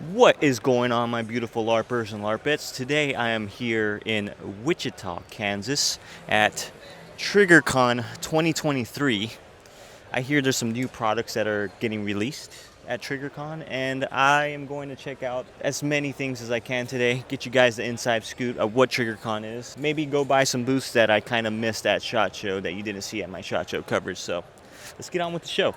What is going on, my beautiful LARPers and LARPettes? Today I am here in Wichita, Kansas at Triggercon 2023. I hear there's some new products that are getting released at Triggercon, and I am going to check out as many things as I can today, get you guys the inside scoop of what Triggercon is. Maybe go buy some booths that I kind of missed at SHOT Show that you didn't see at my SHOT Show coverage. So let's get on with the show.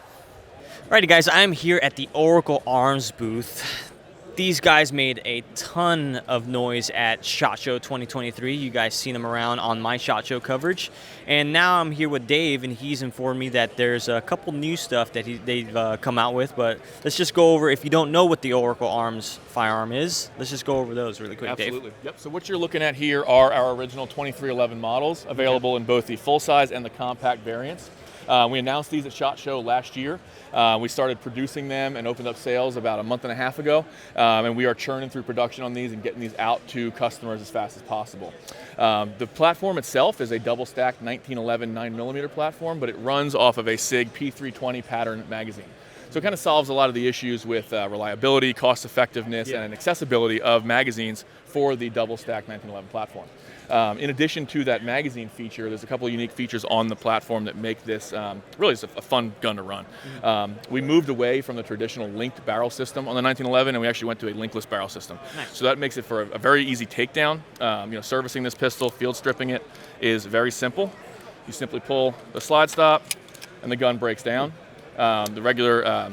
Alrighty guys, I'm here at the Oracle Arms booth. These guys made a ton of noise at SHOT Show 2023. You guys seen them around on my SHOT Show coverage. And now I'm here with Dave, and he's informed me that there's a couple new stuff that they've come out with. But let's just go over, if you don't know what the Oracle Arms firearm is, let's just go over those really quick, Absolutely. Dave. Yep. So what you're looking at here are our original 2311 models, available in both the full size and the compact variants. We announced these at SHOT Show last year. We started producing them and opened up sales about a month and a half ago, and we are churning through production on these and getting these out to customers as fast as possible. The platform itself is a double-stacked 1911 9mm platform, but it runs off of a SIG P320 pattern magazine. So it kind of solves a lot of the issues with reliability, cost effectiveness, and accessibility of magazines for the double-stacked 1911 platform. In addition to that magazine feature, there's a couple of unique features on the platform that make this really just a fun gun to run. We moved away from the traditional linked barrel system on the 1911, and we actually went to a linkless barrel system. Nice. So that makes it for a very easy takedown. Servicing this pistol, field stripping it is very simple. You simply pull the slide stop, and the gun breaks down. The regular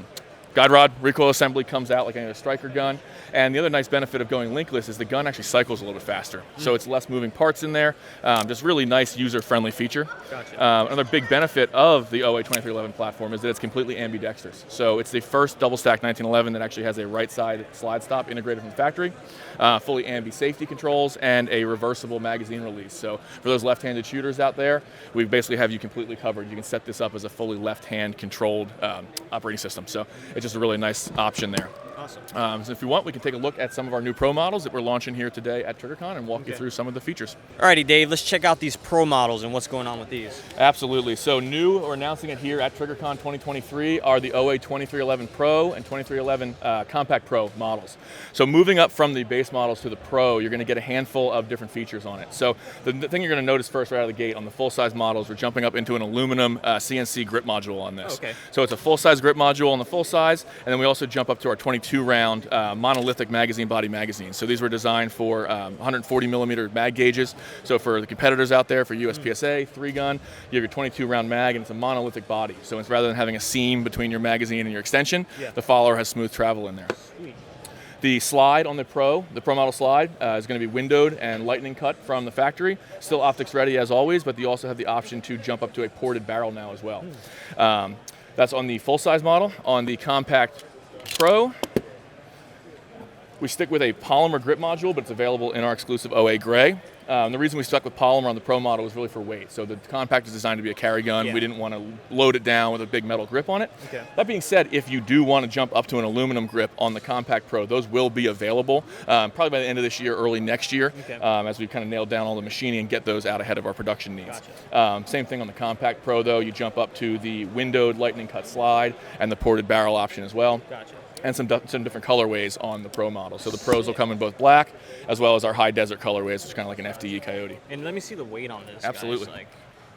guide rod recoil assembly comes out like any other striker gun. And the other nice benefit of going linkless is the gun actually cycles a little bit faster. So it's less moving parts in there. Just really nice user-friendly feature. Gotcha. Another big benefit of the OA 2311 platform is that it's completely ambidextrous. So it's the first double-stack 1911 that actually has a right-side slide stop integrated from the factory, fully ambi safety controls, and a reversible magazine release. So for those left-handed shooters out there, we basically have you completely covered. You can set this up as a fully left-hand controlled operating system. So it's just a really nice option there. Awesome. So if you want, we can take a look at some of our new Pro models that we're launching here today at Triggercon and walk you through some of the features. Alrighty, Dave, let's check out these Pro models and what's going on with these. Absolutely. So new, we're announcing it here at Triggercon 2023, are the OA 2311 Pro and 2311 Compact Pro models. So moving up from the base models to the Pro, you're going to get a handful of different features on it. So the thing you're going to notice first right out of the gate on the full-size models, we're jumping up into an aluminum CNC grip module on this. Okay. So it's a full-size grip module on the full size, and then we also jump up to our 22-round monolithic magazine body magazines. So these were designed for 140 millimeter mag gauges. So for the competitors out there, for USPSA, 3-gun, you have your 22-round mag, and it's a monolithic body. So it's rather than having a seam between your magazine and your extension, the follower has smooth travel in there. Sweet. The slide on the Pro model slide, is going to be windowed and lightning cut from the factory. Still optics ready as always, but you also have the option to jump up to a ported barrel now as well. That's on the full-size model. On the Compact Pro, we stick with a polymer grip module, but it's available in our exclusive OA Gray. The reason we stuck with polymer on the Pro model was really for weight. So the Compact is designed to be a carry gun. We didn't want to load it down with a big metal grip on it. Okay. That being said, if you do want to jump up to an aluminum grip on the Compact Pro, those will be available probably by the end of this year, early next year, as we kind of nail down all the machining and get those out ahead of our production needs. Gotcha. Same thing on the Compact Pro, though. You jump up to the windowed lightning cut slide and the ported barrel option as well. Gotcha. And some different colorways on the Pro model. So the Pros will come in both black as well as our high desert colorways, which is kind of like an FDE Coyote. And let me see the weight on this. Absolutely. Guys.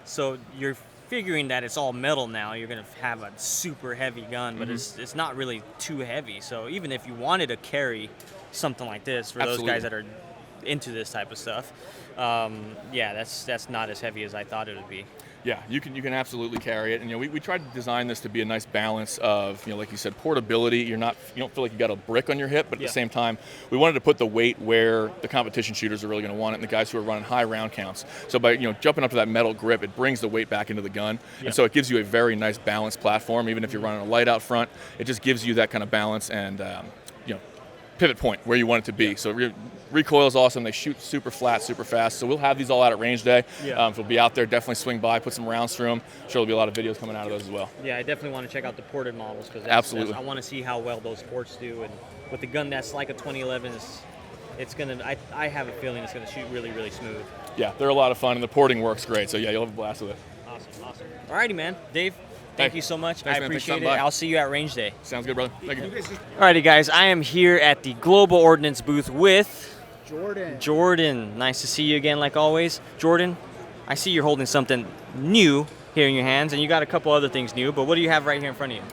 So you're figuring that it's all metal now. You're going to have a super heavy gun, but it's not really too heavy. So even if you wanted to carry something like this for those guys that are into this type of stuff, that's not as heavy as I thought it would be. Yeah, you can absolutely carry it, and we tried to design this to be a nice balance of like you said, portability. You don't feel like you got a brick on your hip, but at the same time, we wanted to put the weight where the competition shooters are really going to want it, and the guys who are running high round counts. So by jumping up to that metal grip, it brings the weight back into the gun, and so it gives you a very nice balanced platform. Even if you're running a light out front, it just gives you that kind of balance and pivot point where you want it to be. So recoil is awesome. They shoot super flat, super fast. So we'll have these all out at range day. So we'll be out there, definitely swing by, put some rounds through them. I'm sure there'll be a lot of videos coming out of those as well. Yeah, I definitely want to check out the ported models because absolutely. I want to see how well those ports do. And with the gun that's like a 2011, it's gonna. I have a feeling it's gonna shoot really, really smooth. Yeah, they're a lot of fun, and the porting works great. So yeah, you'll have a blast with it. Awesome. Alrighty, man. Dave, Thank you so much. Thanks, I man. Thanks for appreciate it. stopping by. I'll see you at range day. Sounds good, brother. Thank you. Alrighty, guys. I am here at the Global Ordnance booth with Jordan. Jordan. Nice to see you again, like always. Jordan, I see you're holding something new here in your hands, and you got a couple other things new, but what do you have right here in front of you?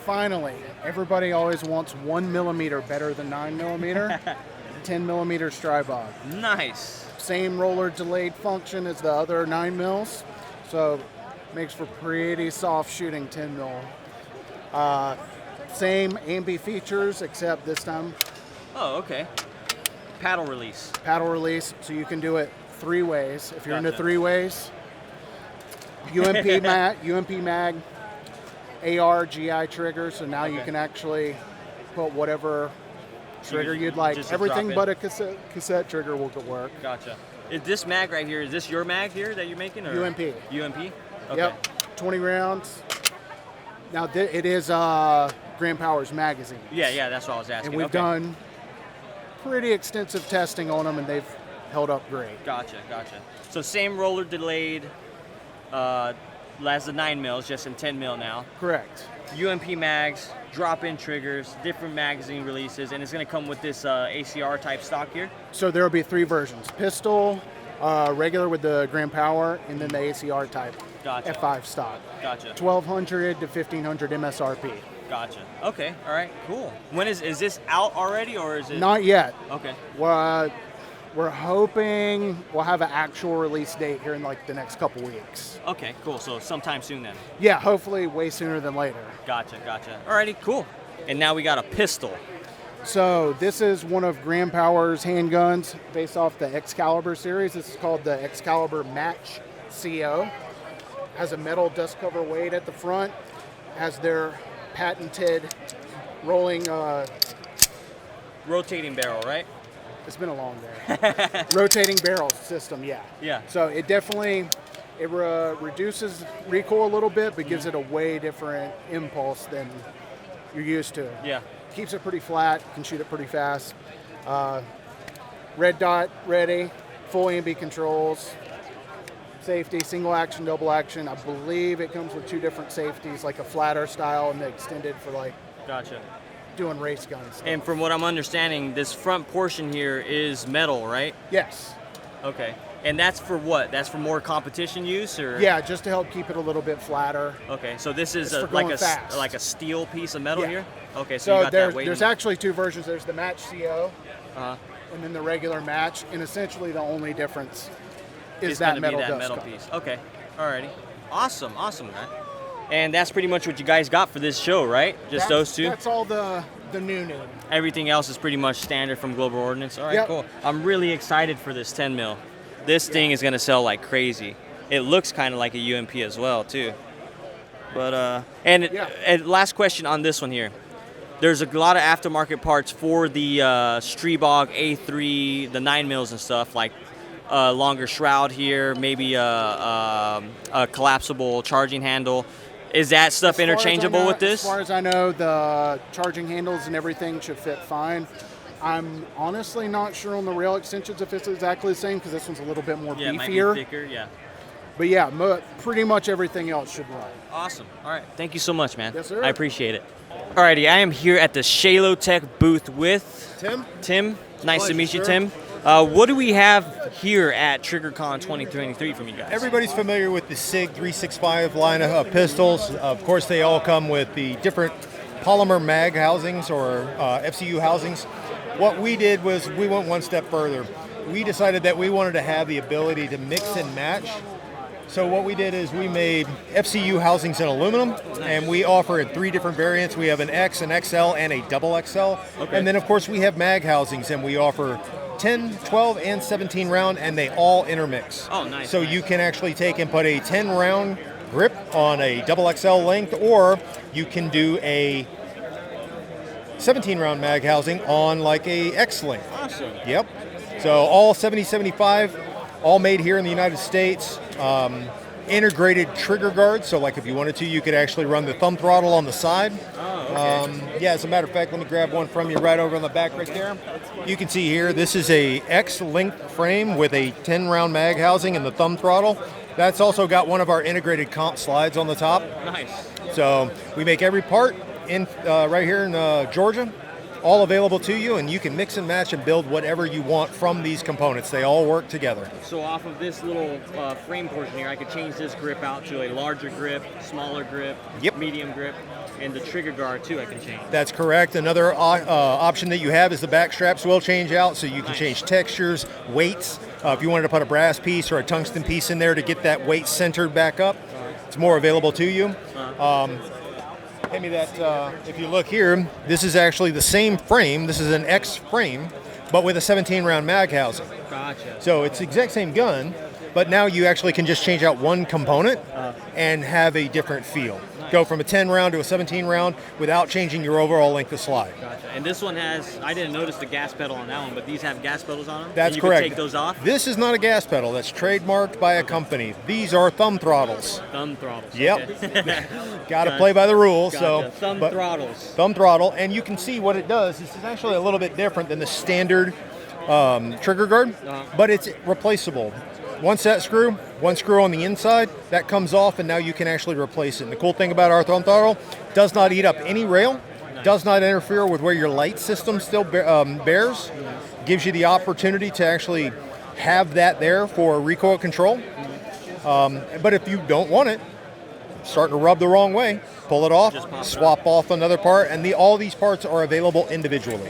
Finally, everybody always wants 1 millimeter better than 9 millimeter. 10 millimeter Strybog. Nice. Same roller delayed function as the other 9 mils, so makes for pretty soft shooting 10 mil. Same ambi features, except this time Oh, okay. Paddle release. paddle release, so you can do it 3 ways. If you're into Gotcha. 3 ways, UMP mag, AR, GI trigger, so now you Okay. can actually put whatever trigger you'd like. Just a Everything drop in. but a cassette trigger will work. Gotcha. Is this mag right here, is this your mag here that you're making? Or? UMP. UMP? Okay. Yep, 20 rounds. Now it is Grand Powers magazine. Yeah, that's what I was asking. And we've Okay. done pretty extensive testing on them, and they've held up great. Gotcha. So same roller delayed as the 9 mils, just in 10 mil now. Correct. UMP mags, drop-in triggers, different magazine releases, and it's going to come with this ACR type stock here. So there will be 3 versions: pistol, regular with the Grand Power, and then the ACR type Gotcha. F5 stock. Gotcha. 1200 to 1500 MSRP. Gotcha. Okay. All right. Cool. When is this out already, or is it? Not yet. Okay. We're hoping we'll have an actual release date here in like the next couple weeks. Okay. Cool. So sometime soon then. Yeah, hopefully way sooner than later. Gotcha. Alrighty. Cool. And now we got a pistol. So this is one of Grand Power's handguns based off the Excalibur series. This is called the Excalibur Match CO. Has a metal dust cover weight at the front. Has their patented rolling. Rotating barrel, right? It's been a long day. Rotating barrel system, yeah. Yeah. So it definitely reduces recoil a little bit, but gives it a way different impulse than you're used to. Yeah. Keeps it pretty flat, can shoot it pretty fast. Red dot ready, full ambi controls, safety, single action, double action. I believe it comes with 2 different safeties, like a flatter style and the extended for like Gotcha. doing race guns. And from what I'm understanding, this front portion here is metal, right? Yes. Okay. And that's for what? That's for more competition use, or? Yeah, just to help keep it a little bit flatter. Okay. So this is It's for like going fast. like a steel piece of metal Yeah. here. Okay. So you So got that weight. there's actually 2 versions. There's the Match CO uh and then the regular Match, and essentially the only difference is it's that gonna metal be that dust metal cover. piece. Okay. Alrighty. Awesome, man. And that's pretty much what you guys got for this show, right? Just those 2. That's all the new. Everything else is pretty much standard from Global Ordnance. All right, Yep. cool. I'm really excited for this 10 mil. This thing is gonna sell like crazy. It looks kind of like a UMP as well too. But Yeah. and last question on this one here. There's a lot of aftermarket parts for the Strybog A3, the 9 mils and stuff, like a longer shroud here, maybe a collapsible charging handle. Is that stuff As far as I interchangeable know- with this? As far as I know, the charging handles and everything should fit fine. I'm honestly not sure on the rail extensions if it's exactly the same, because this one's a little bit more Yeah, it might be beefier. thicker. Yeah. But yeah, pretty much everything else should run. Awesome. All right. Thank you so much, man. Yes, sir. I appreciate it. Alrighty, I am here at the Shalotek booth with Tim? Tim. Nice to Pleasure, meet you, sir. Tim. What do we have here at Triggercon 2023 from you guys? Everybody's familiar with the SIG 365 line of pistols. Of course, they all come with the different polymer mag housings or FCU housings. What we did was we went one step further. We decided that we wanted to have the ability to mix and match. So what we did is we made FCU housings in aluminum, and we offer in 3 different variants. We have an X, an XL, and a double XL. Okay. And then, of course, we have mag housings, and we offer 10, 12, and 17 round, and they all intermix. Oh, nice, So nice. you can actually take and put a 10 round grip on a double XL length, or you can do a 17 round mag housing on like a X length. Awesome. Yep. So all 70-75, all made here in the United States. Integrated trigger guards, so like if you wanted to, you could actually run the thumb throttle on the side. Oh, okay. Yeah, as a matter of fact, let me grab one from you right over on the back right there. You can see here, this is a X length frame with a 10 round mag housing and the thumb throttle. That's also got one of our integrated comp slides on the top. Nice. So we make every part in right here in Georgia, all available to you, and you can mix and match and build whatever you want from these components. They all work together. So off of this little frame portion here, I could change this grip out to a larger grip, smaller grip, Yep. medium grip, and the trigger guard too I can change. That's correct. Another option that you have is the back straps will change out, so you can Nice. change textures, weights. If you wanted to put a brass piece or a tungsten piece in there to get that weight centered back up, it's more available to you. Hand me that. If you look here, this is actually the same frame. This is an X frame, but with a 17-round mag housing. Gotcha. So it's the exact same gun, but now you actually can just change out one component and have a different feel. Go from a 10 round to a 17 round without changing your overall length of slide. Gotcha. And this one has, I didn't notice the gas pedal on that one, but these have gas pedals on them? That's and you correct. Can take those off? This is not a gas pedal. That's trademarked by a company. These are thumb throttles. Thumb throttles. Yep. Okay. Got to play by the rules. Gotcha. So Thumb throttles. Thumb throttle, and you can see what it does. This is actually a little bit different than the standard trigger guard, but it's replaceable. One set screw, one screw on the inside, that comes off, and now you can actually replace it. And the cool thing about our thumb throttle, does not eat up any rail, does not interfere with where your light system still bears, gives you the opportunity to actually have that there for recoil control. But if you don't want it, starting to rub the wrong way, pull it off, swap off another part, and all these parts are available individually.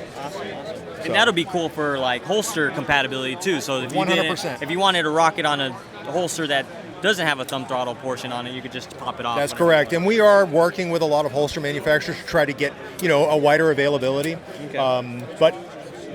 And that'll be cool for like holster compatibility too. So if you 100%. if you wanted to rock it on a holster that doesn't have a thumb throttle portion on it, you could just pop it off. That's correct, and we are working with a lot of holster manufacturers to try to get a wider availability. Okay. But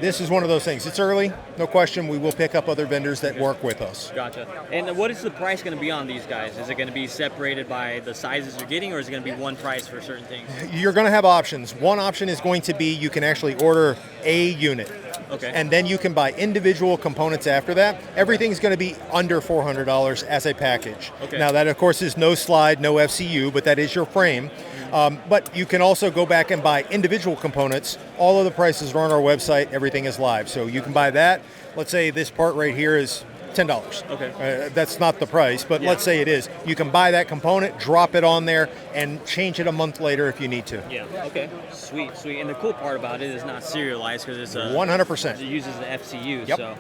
this is one of those things. It's early, no question. We will pick up other vendors that work with us. Gotcha. And what is the price going to be on these guys? Is it going to be separated by the sizes you're getting, or is it going to be one price for certain things? You're going to have options. One option is going to be you can actually order a unit. Okay. And then you can buy individual components after that. Everything's going to be under $400 as a package. Okay. Now that, of course, is no slide, no FCU, but that is your frame. But you can also go back and buy individual components. All of the prices are on our website. Everything is live. So you can buy that. Let's say this part right here is $10. Okay. That's not the price, but Yeah. let's say it is. You can buy that component, drop it on there, and change it a month later if you need to. Yeah. Okay. Sweet, sweet. And the cool part about it is not serialized because it's a 100%. It uses the FCU. Yep. So.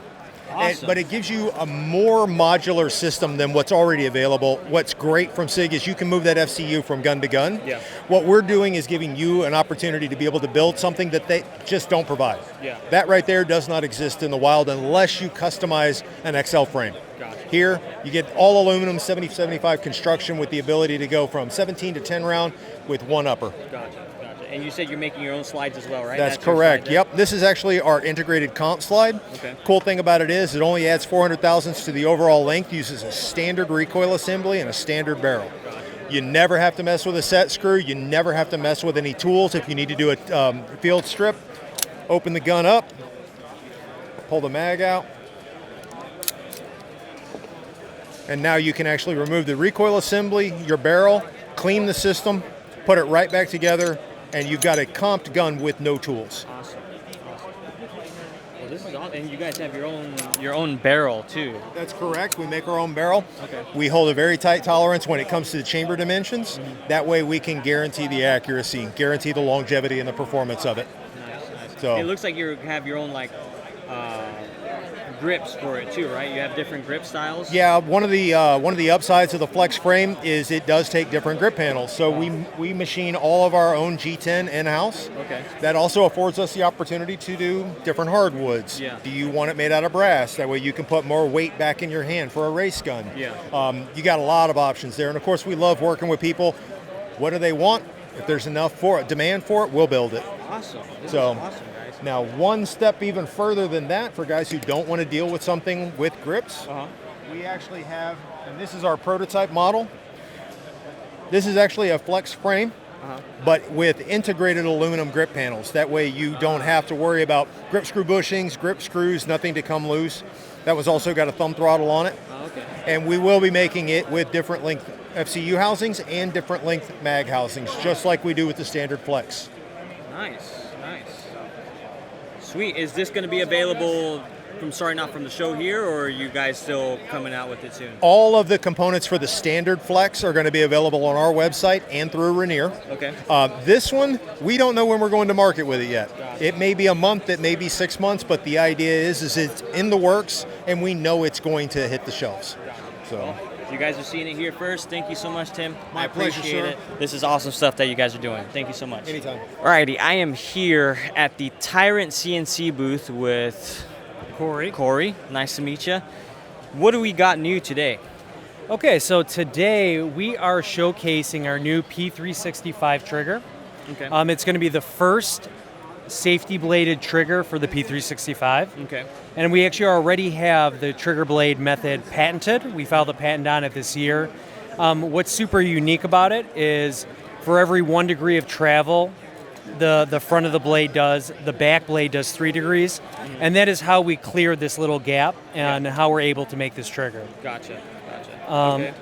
Awesome. But it gives you a more modular system than what's already available. What's great from SIG is you can move that FCU from gun to gun. Yeah. What we're doing is giving you an opportunity to be able to build something that they just don't provide. Yeah. That right there does not exist in the wild unless you customize an XL frame. Gotcha. Here, you get all aluminum 70-75 construction with the ability to go from 17 to 10 round with one upper. Gotcha. And you said you're making your own slides as well, right? That's your correct. slide there? Yep. This is actually our integrated comp slide. Okay. Cool thing about it is it only adds 400 thousandths to the overall length, uses a standard recoil assembly and a standard barrel. You never have to mess with a set screw. You never have to mess with any tools. If you need to do a field strip, open the gun up, pull the mag out, and now you can actually remove the recoil assembly, your barrel, clean the system, put it right back together, and you've got a comped gun with no tools. Awesome. Well, this is awesome. And you guys have your own barrel too. That's correct. We make our own barrel. Okay. We hold a very tight tolerance when it comes to the chamber dimensions. That way we can guarantee the accuracy, guarantee the longevity and the performance of it. Nice. So It looks like you have your own grips for it too, right? You have different grip styles. yeah, one of the upsides of the flex frame is it does take different grip panels. So we machine all of our own G10 in-house. Okay. That also affords us the opportunity to do different hardwoods. Yeah. Do you want it made out of brass? That way you can put more weight back in your hand for a race gun. Yeah. You got a lot of options there. And of course we love working with people. What do they want? If there's enough demand for it, we'll build it. Awesome. This So- is awesome, guys. Now, one step even further than that, for guys who don't want to deal with something with grips, we actually have, and this is our prototype model. This is actually a flex frame, but with integrated aluminum grip panels. That way you don't have to worry about grip screw bushings, grip screws, nothing to come loose. That was also got a thumb throttle on it. Okay. And we will be making it with different length FCU housings and different length mag housings, just like we do with the standard flex. Nice. Sweet. Is this going to be available from starting out from the show here, or are you guys still coming out with it soon? All of the components for the standard Flex are going to be available on our website and through Rainier. Okay. This one, we don't know when we're going to market with it yet. It may be a month, it may be 6 months, but the idea is it's in the works, and we know it's going to hit the shelves. So. You guys are seeing it here first. Thank you so much, Tim. My I pleasure, appreciate sir. it. This is awesome stuff that you guys are doing. Thank you so much. Anytime. Alrighty, I am here at the Tyrant CNC booth with Corey. Corey. Nice to meet you. What do we got new today? Okay, so today we are showcasing our new P365 trigger. Okay. It's going to be the first safety bladed trigger for the P365. Okay. And we actually already have the trigger blade method patented. We filed a patent on it this year. What's super unique about it is for every 1 degree of travel, the front of the blade does, the back blade does 3 degrees. And that is how we cleared this little gap and how we're able to make this trigger. Gotcha. Okay.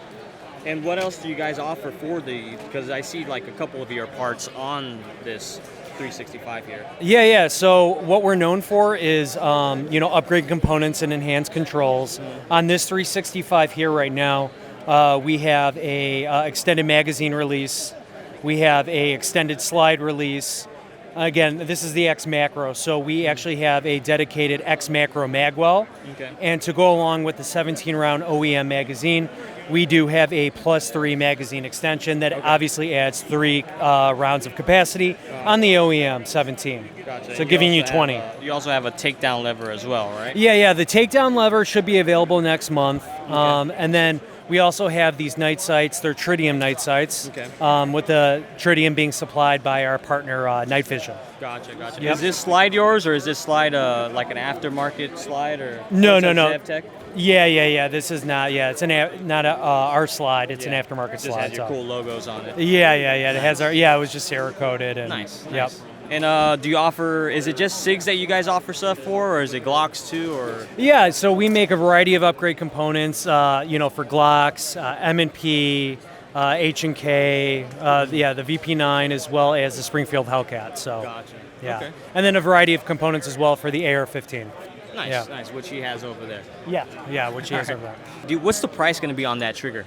And what else do you guys offer for because I see like a couple of your parts on this 365 here. Yeah. So what we're known for is, upgrade components and enhanced controls. On this 365 here right now, we have a extended magazine release. We have a extended slide release. Again, this is the X Macro, so we actually have a dedicated X Macro magwell. Okay. And to go along with the 17-round OEM magazine, we do have a +3 magazine extension that obviously adds 3 rounds of capacity on the OEM 17. Gotcha. So giving you also 20. You also have a takedown lever as well, right? Yeah. The takedown lever should be available next month. And then we also have these night sights. They're tritium night sights. Okay. With the tritium being supplied by our partner Night Vision. Gotcha. Yep. Is this slide yours, or is this slide like an aftermarket slide, or No. Shalotek? Yeah. This is not. Yeah, it's not our slide. It's an aftermarket Just slide. has your cool logos on it. Yeah. It has our. Yeah, it was just Cerakoted. And, Nice. Yep. And do you offer? Is it just SIGs that you guys offer stuff for, or is it Glocks too, or? Yeah. So we make a variety of upgrade components. For Glocks, M&P, H&K. The VP9 as well as the Springfield Hellcat. So. Gotcha. Yeah. Okay. And then a variety of components as well for the AR-15. Nice, which he has over there. Yeah, which is over there. Dude, what's the price going to be on that trigger?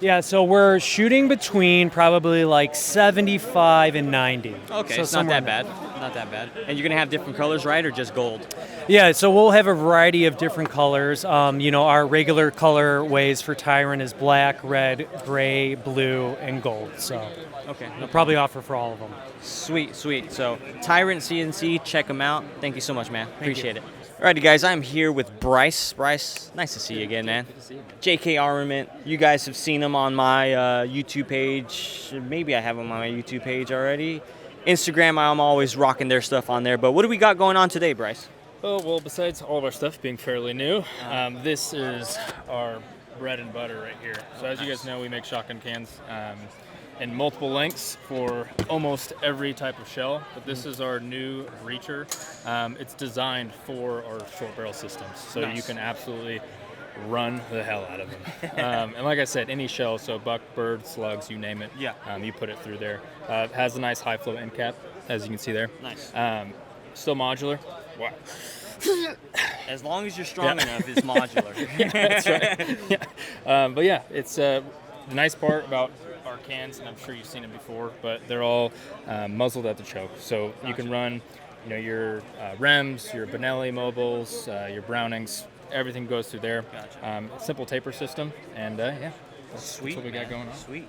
Yeah, so we're shooting between probably like 75 and 90. Okay, so it's not somewhere that in there. bad. Not that bad. And you're going to have different colors, right, or just gold? Yeah, so we'll have a variety of different colors. Our regular colorways for Tyrant is black, red, gray, blue, and gold. So Okay. we'll probably offer for all of them. Sweet. So, Tyrant CNC, check them out. Thank you so much, man. Appreciate it. Alrighty, guys, I'm here with Bryce. Bryce, nice to see you again, man. Good to see you. JK Armament. You guys have seen him on my YouTube page. Maybe I have him on my YouTube page already. Instagram, I'm always rocking their stuff on there. But what do we got going on today, Bryce? Oh, well, besides all of our stuff being fairly new, this is our bread and butter right here. So as you guys know, we make shotgun cans in multiple lengths for almost every type of shell, but this is our new reacher. It's designed for our short barrel systems, so you can absolutely run the hell out of them. And like I said, any shell, so buck, bird, slugs, you name it, you put it through there. It has a nice high flow end cap, as you can see there. Nice. Still modular. Wow. As long as you're strong enough, it's modular. That's right. But yeah, it's the nice part about our cans, and I'm sure you've seen them before, but they're all muzzled at the choke. So you can run, your Rems, your Benelli mobiles, your Brownings, everything goes through there. Gotcha. Simple taper system, and that's Sweet. what we got going on. Sweet.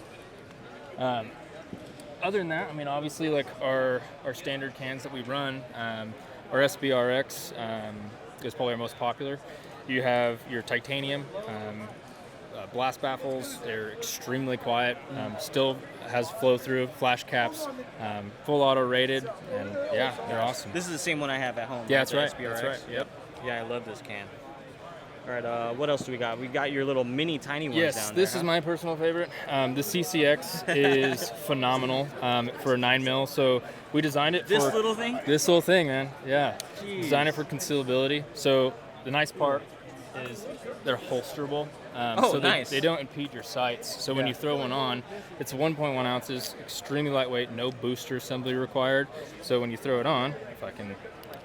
Other than that, obviously, like our standard cans that we run, our SBRX is probably our most popular. You have your titanium blast baffles. They're extremely quiet. Still has flow through, flash caps, full auto rated, and yeah, they're awesome. This is the same one I have at home. Yeah, right? that's right. The SBRX. That's right. Yep. Yeah, I love this can. All right, what else do we got? We got your little mini tiny ones down Yes, there. this is my personal favorite. The CCX is phenomenal for a 9mm. So we designed it This for little thing? This little thing, man. Yeah. Jeez. Designed it for concealability. So the nice part is they're holsterable. Oh, so nice. They don't impede your sights. So when you throw one on, it's 1.1 ounces, extremely lightweight, no booster assembly required. So when you throw it on, if I can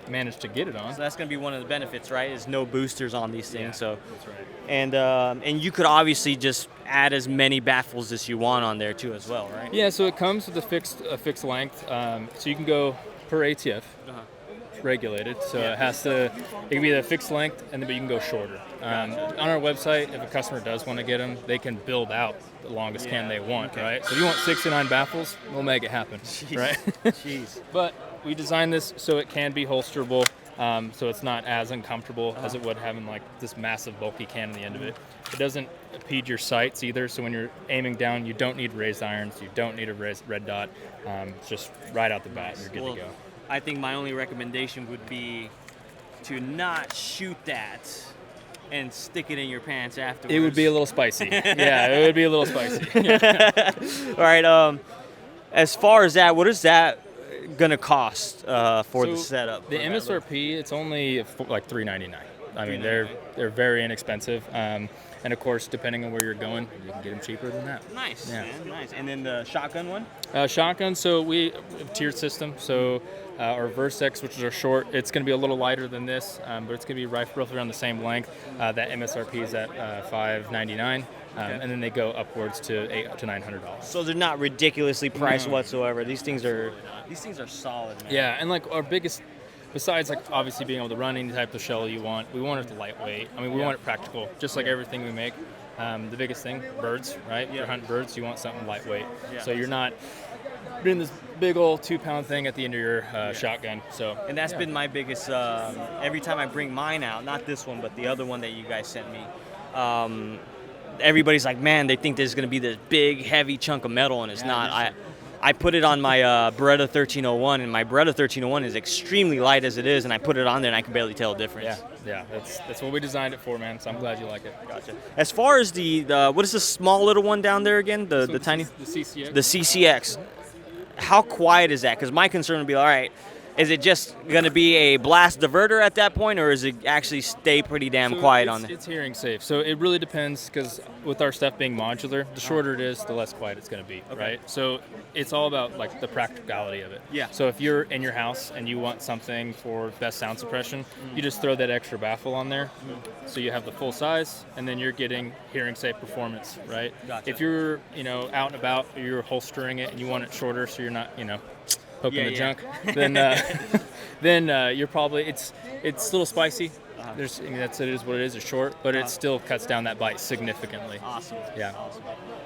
managed to get it on. So that's going to be one of the benefits, right? Is no boosters on these things. Yeah, So, that's right. and you could obviously just add as many baffles as you want on there too, as well, right? Yeah, so it comes with a fixed length, so you can go per ATF. Regulated, so it can be the fixed length, and then but you can go shorter. On our website, if a customer does want to get them, they can build out the longest can they want, right? So if you want 6 to 9 baffles, we'll make it happen, right? Jeez. But we designed this so it can be holsterable, so it's not as uncomfortable as it would having like this massive bulky can on the end of it. It doesn't impede your sights either, so when you're aiming down, you don't need raised irons, you don't need a red dot. It's just right out the bat, you're good to go. I think my only recommendation would be to not shoot that and stick it in your pants afterwards. It would be a little spicy. Yeah, it would be a little spicy. All right. As far as that, what is that gonna cost for the setup? The MSRP, it's only like $3.99. I mean, they're very inexpensive. And of course, depending on where you're going, you can get them cheaper than that. Nice, yeah. Man, nice. And then the shotgun one? Shotgun, so we have a tiered system. So our Versex, which is our short, it's going to be a little lighter than this, but it's going to be roughly around the same length. That MSRP is at $599, and then they go upwards to $800 to $900. So they're not ridiculously priced whatsoever. These things are solid, man. Yeah, and like our biggest, besides like obviously being able to run any type of shell you want, we want it lightweight. I mean, we want it practical, just like everything we make. The biggest thing, birds, right? If you're hunting birds, you want something lightweight. Yeah. So you're not doing this big old 2-pound thing at the end of your shotgun. So, and that's been my biggest. Every time I bring mine out, not this one, but the other one that you guys sent me. Everybody's like, man, they think there's going to be this big, heavy chunk of metal, and it's not. I put it on my Beretta 1301, and my Beretta 1301 is extremely light as it is, and I put it on there, and I can barely tell the difference. Yeah, that's what we designed it for, man. So I'm glad you like it. Gotcha. As far as the what is the small little one down there again? The tiny. The CCX. The CCX. How quiet is that? Because my concern would be, all right, is it just going to be a blast diverter at that point, or is it actually stay pretty damn quiet on there? It's hearing safe. So it really depends, because with our stuff being modular, the shorter it is, the less quiet it's going to be, right? So it's all about like the practicality of it. Yeah. So if you're in your house and you want something for best sound suppression, you just throw that extra baffle on there. So you have the full size, and then you're getting hearing safe performance, right? Gotcha. If you're, out and about, or you're holstering it and you want it shorter so you're not, poking the junk, then you're probably it's a little spicy. It is what it is. It's short, but it still cuts down that bite significantly. Awesome. Yeah. Awesome.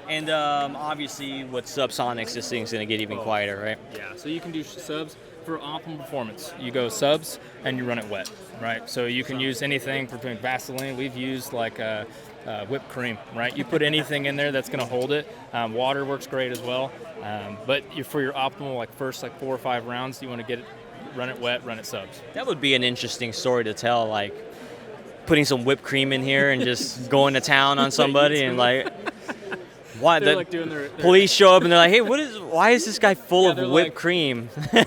And obviously, with subsonics, this thing's gonna get even quieter, right? Yeah. So you can do subs for optimal performance. You go subs and you run it wet, right? So you can use anything between Vaseline. We've used like whipped cream, right? You put anything in there that's going to hold it. Water works great as well. But for your optimal, first 4 or 5 rounds, you want to get it, run it wet, run it subs. That would be an interesting story to tell, like putting some whipped cream in here and just going to town on somebody and why the doing their police show up and they're like, hey, why is this guy full of whipped cream? All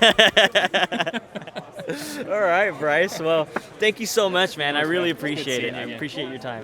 right, Bryce. Well, thank you so much, man. I really appreciate it. I appreciate your time.